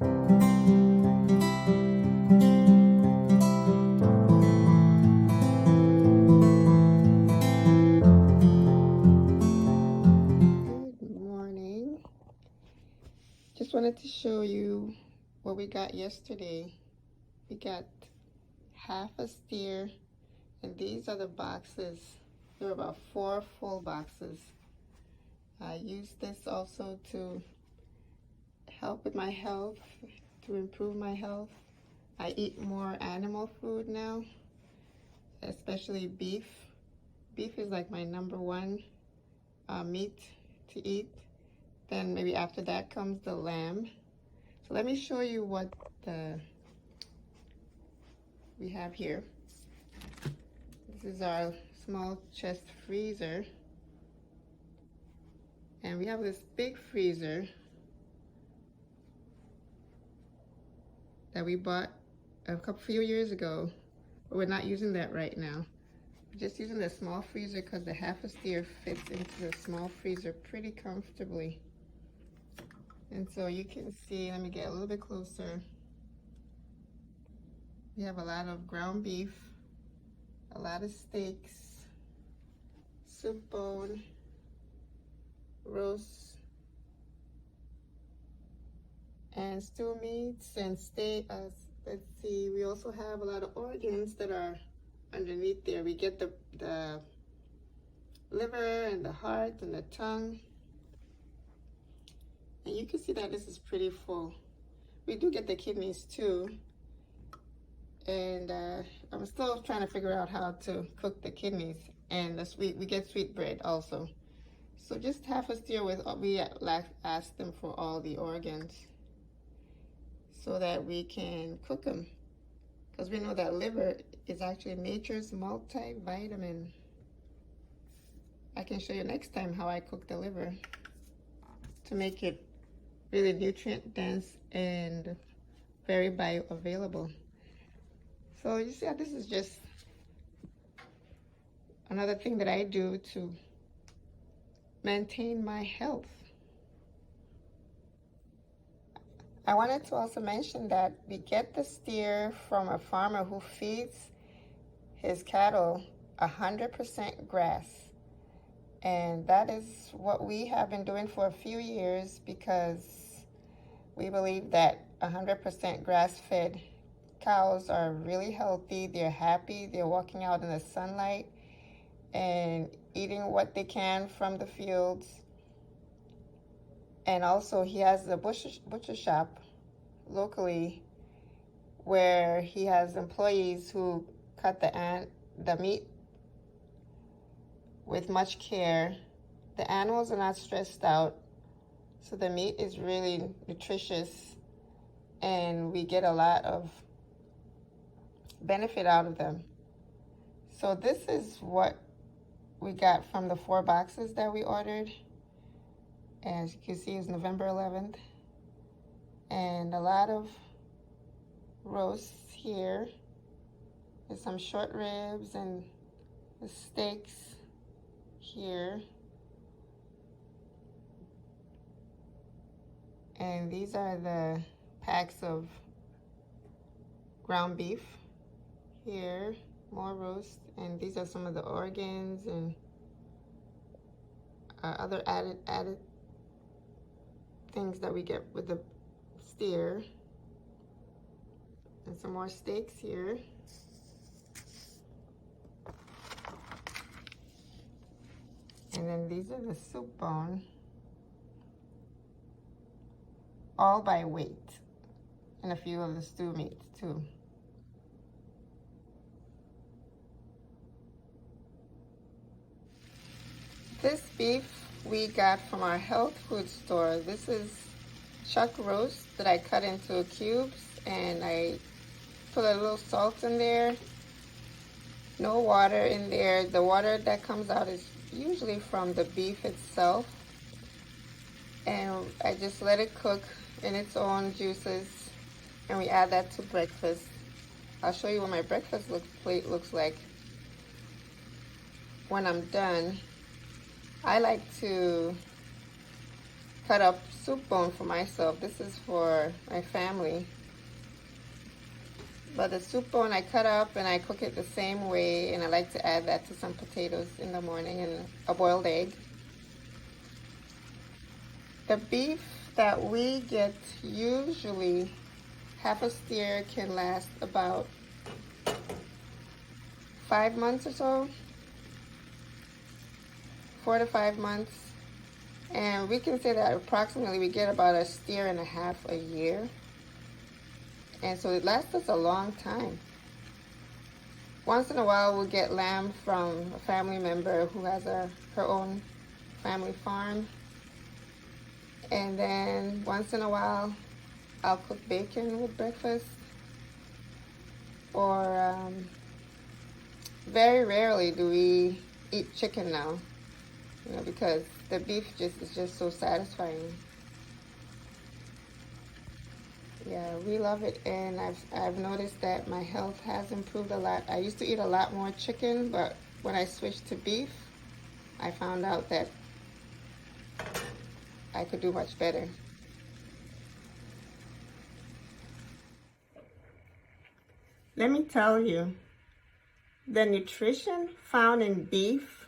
Good morning. Just wanted to show you what we got yesterday. We got half a steer, and these are the boxes. There were about 4 full boxes. I use this also to help with my health, to improve my health. I eat more animal food now, especially beef. Beef is like my #1 meat to eat. Then maybe after that comes the lamb. So let me show you what we have here. This is our small chest freezer. And we have this big freezer that we bought a few years ago, but we're not using that right now. We're just using the small freezer because the half a steer fits into the small freezer pretty comfortably. And so you can see, let me get a little bit closer. We have a lot of ground beef, a lot of steaks, soup bone, roast, and stew meats and steak. Let's see, we also have a lot of organs that are underneath there. We get the liver and the heart and the tongue. And you can see that this is pretty full. We do get the kidneys too. And I'm still trying to figure out how to cook the kidneys. And we get sweet bread also. So just half a steer with, we ask them for all the organs so that we can cook them. Because we know that liver is actually nature's multivitamin. I can show you next time how I cook the liver to make it really nutrient dense and very bioavailable. So you see how this is just another thing that I do to maintain my health. I wanted to also mention that we get the steer from a farmer who feeds his cattle 100% grass. And that is what we have been doing for a few years because we believe that 100% grass-fed cows are really healthy, they're happy, they're walking out in the sunlight and eating what they can from the fields. And also he has a butcher shop locally where he has employees who cut the meat with much care. The animals are not stressed out, so the meat is really nutritious and we get a lot of benefit out of them. So this is what we got from the 4 boxes that we ordered. As you can see, it's November 11th. And a lot of roasts here. There's some short ribs and the steaks here. And these are the packs of ground beef here, more roast. And these are some of the organs and other added things that we get with the steer. And some more steaks here. And then these are the soup bone, all by weight, and a few of the stew meats too. This beef we got from our health food store. This is chuck roast that I cut into cubes and I put a little salt in there. No water in there. The water that comes out is usually from the beef itself. And I just let it cook in its own juices and we add that to breakfast. I'll show you what my breakfast plate looks like when I'm done. I like to cut up soup bone for myself. This is for my family. But the soup bone I cut up and I cook it the same way, and I like to add that to some potatoes in the morning and a boiled egg. The beef that we get, usually half a steer can last about 5 months or so, 4 to 5 months. And we can say that approximately we get about a steer and a half a year. And so it lasts us a long time. Once in a while we'll get lamb from a family member who has her own family farm. And then once in a while I'll cook bacon with breakfast. Or very rarely do we eat chicken now, you know, because the beef is just so satisfying. Yeah, we love it, and I've noticed that my health has improved a lot. I used to eat a lot more chicken, but when I switched to beef, I found out that I could do much better. Let me tell you, the nutrition found in beef,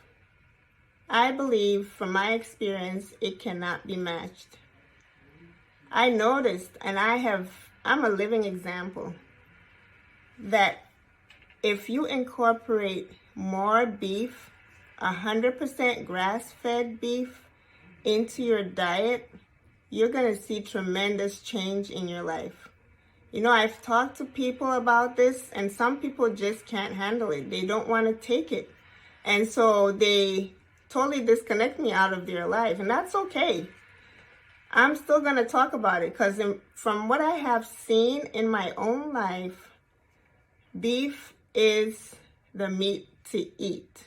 I believe from my experience, it cannot be matched. I noticed, and I'm a living example, that if you incorporate more beef, 100% grass-fed beef into your diet, you're going to see tremendous change in your life. You know, I've talked to people about this, and some people just can't handle it. They don't want to take it. And so they totally disconnect me out of their life, and that's okay. I'm still going to talk about it because from what I have seen in my own life, beef is the meat to eat.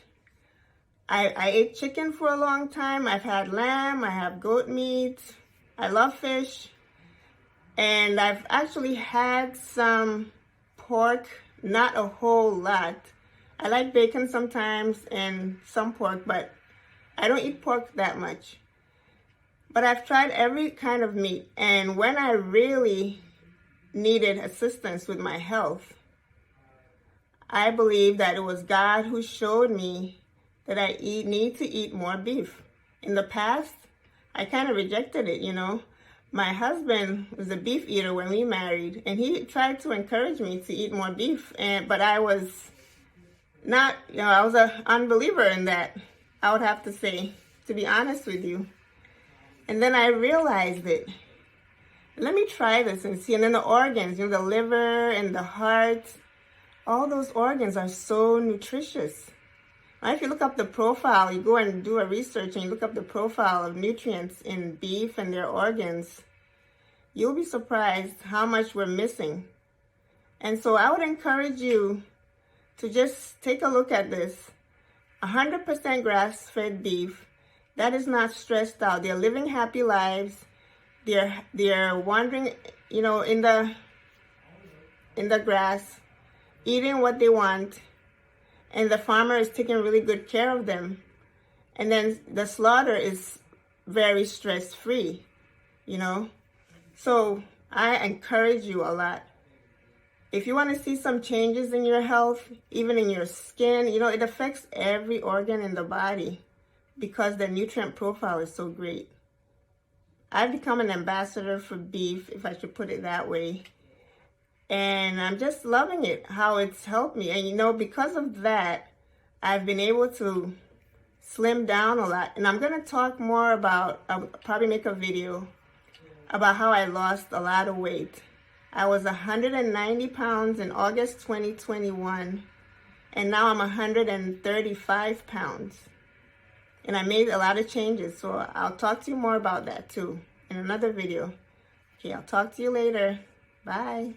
I ate chicken for a long time. I've had lamb. I have goat meat. I love fish. And I've actually had some pork, not a whole lot. I like bacon sometimes and some pork, but I don't eat pork that much. But I've tried every kind of meat, and when I really needed assistance with my health, I believe that it was God who showed me that I need to eat more beef. In the past, I kind of rejected it, you know. My husband was a beef eater when we married, and he tried to encourage me to eat more beef, but I was not, you know, I was an unbeliever in that, I would have to say, to be honest with you. And then I realized it. Let me try this and see. And then the organs, you know, the liver and the heart, all those organs are so nutritious. Now, if you look up the profile, you go and do a research and you look up the profile of nutrients in beef and their organs, you'll be surprised how much we're missing. And so I would encourage you to just take a look at this. 100% grass-fed beef. That is not stressed out. They're living happy lives. They're wandering, you know, in the grass, eating what they want, and the farmer is taking really good care of them. And then the slaughter is very stress-free, you know. So I encourage you a lot. If you want to see some changes in your health, even in your skin, you know, it affects every organ in the body, because the nutrient profile is so great. I've become an ambassador for beef, if I should put it that way. And I'm just loving it, how it's helped me. And you know, because of that, I've been able to slim down a lot. And I'm going to talk more about, I'll probably make a video about how I lost a lot of weight. I was 190 pounds in August 2021, and now I'm 135 pounds. And I made a lot of changes, so I'll talk to you more about that too in another video. Okay, I'll talk to you later. Bye.